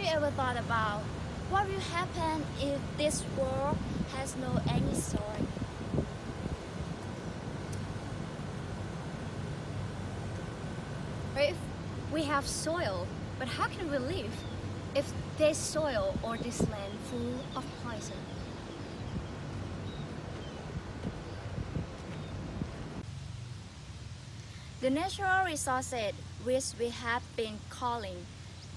you ever thought about what will happen if this world has no any soil? If we have soil, but how can we live if there's soil or this land full of poison? The natural resources which we have been calling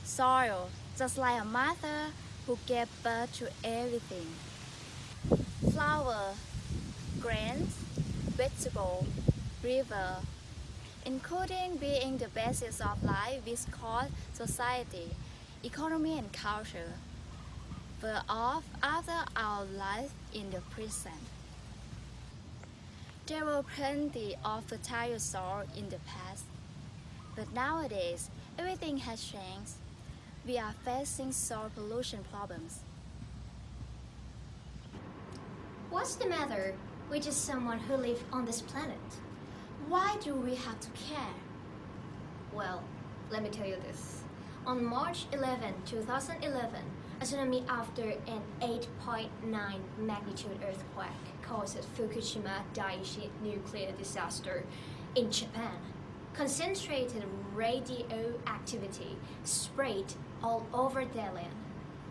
soil, just like a mother who gave birth to everything. Flower, grains, vegetable, river, including being the basis of life is called society, economy and culture, were off after our life in the present. There were plenty of fertile soil in the past, but nowadays everything has changed. We are facing soil pollution problems. What's the matter with just someone who lives on this planet? Why do we have to care? Well, let me tell you this. On March 11, 2011, a tsunami after an 8.9 magnitude earthquake caused Fukushima Daiichi nuclear disaster in Japan. Concentrated radioactivity sprayed all over their land.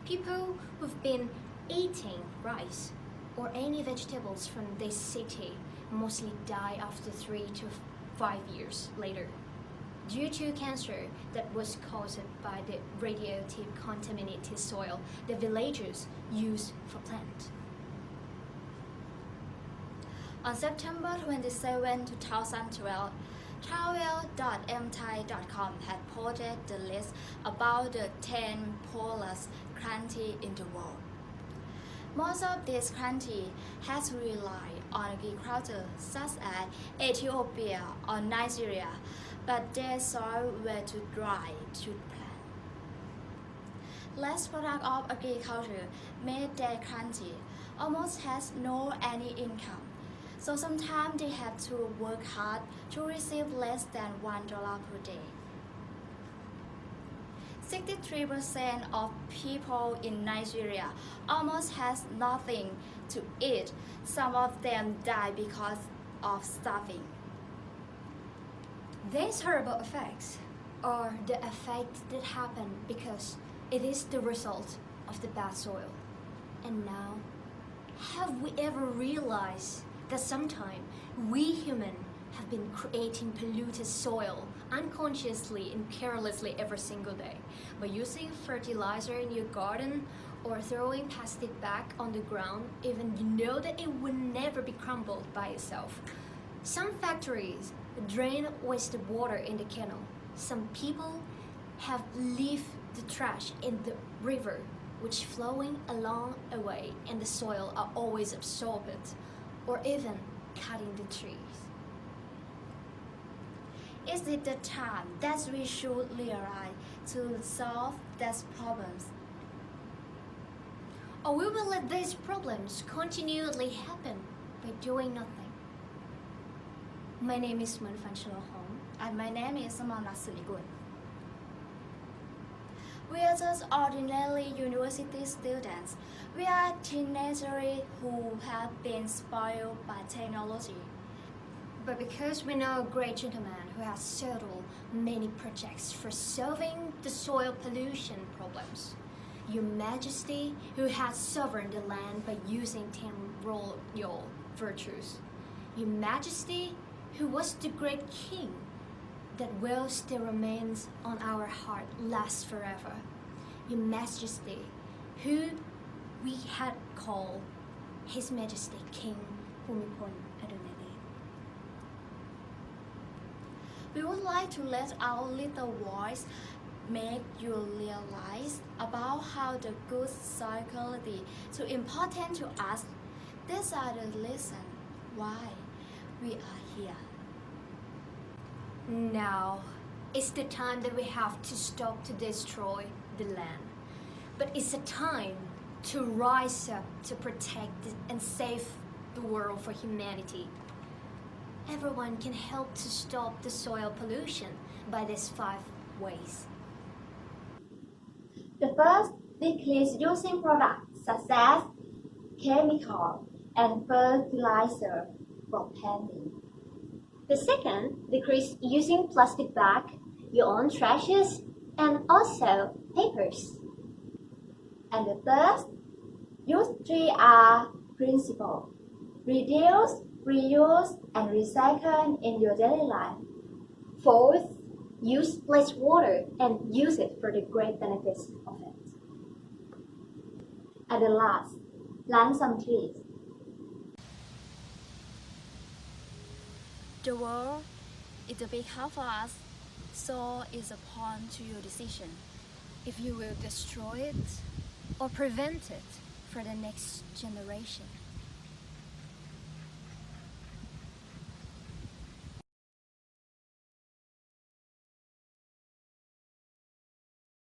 People who've been eating rice or any vegetables from this city mostly die after 3 to 5 years later due to cancer that was caused by the radioactive contaminated soil the villagers used for plant. On September 27, 2012, travel.mthai.com had posted the list about the 10 poorest countries in the world. Most of these countries had to rely on agriculture, such as Ethiopia or Nigeria, but their soil were too dry to plant. Less product of agriculture made their country almost has no any income. So sometimes they have to work hard to receive less than $1 per day. 63% of people in Nigeria almost has nothing to eat. Some of them die because of starving. These horrible effects are the effects that happen because it is the result of the bad soil. And now, have we ever realized that sometimes we humans have been creating polluted soil unconsciously and carelessly every single day by using fertilizer in your garden or throwing plastic back on the ground even you know that it would never be crumbled by itself. Some factories drain wasted water in the canal. Some people have left the trash in the river which flowing along a way and the soil are always absorbed, or even cutting the trees. Is it the time that we should realize to solve these problems? Or we will let these problems continually happen by doing nothing? My name is Munfan Shalom. And my name is Samana Sunigun. We are just ordinary university students. We are teenagers who have been spoiled by technology. But because we know a great gentleman who has settled many projects for solving the soil pollution problems, Your Majesty, who has sovereign the land by using 10 royal virtues, Your Majesty, who was the great king, that will still remains on our heart last forever, Your Majesty, who we had called His Majesty King Bhumibol Adulyadej. We would like to let our little voice make you realize about how the good soil quality is so important to us. These are the reasons why we are here. Now is the time that we have to stop to destroy the land. But it's a time to rise up to protect and save the world for humanity. Everyone can help to stop the soil pollution by these 5 ways. The first, decrease using products such as chemical and fertilizer for planting. The second, decrease using plastic bag, your own trashes, and also papers. And the third, use 3R principle. Reduce, reuse, and recycle in your daily life. Fourth, use less water and use it for the great benefits of it. And the last, plant some trees. The world is a big house for us, so it's a pawn to your decision. If you will destroy it or prevent it for the next generation.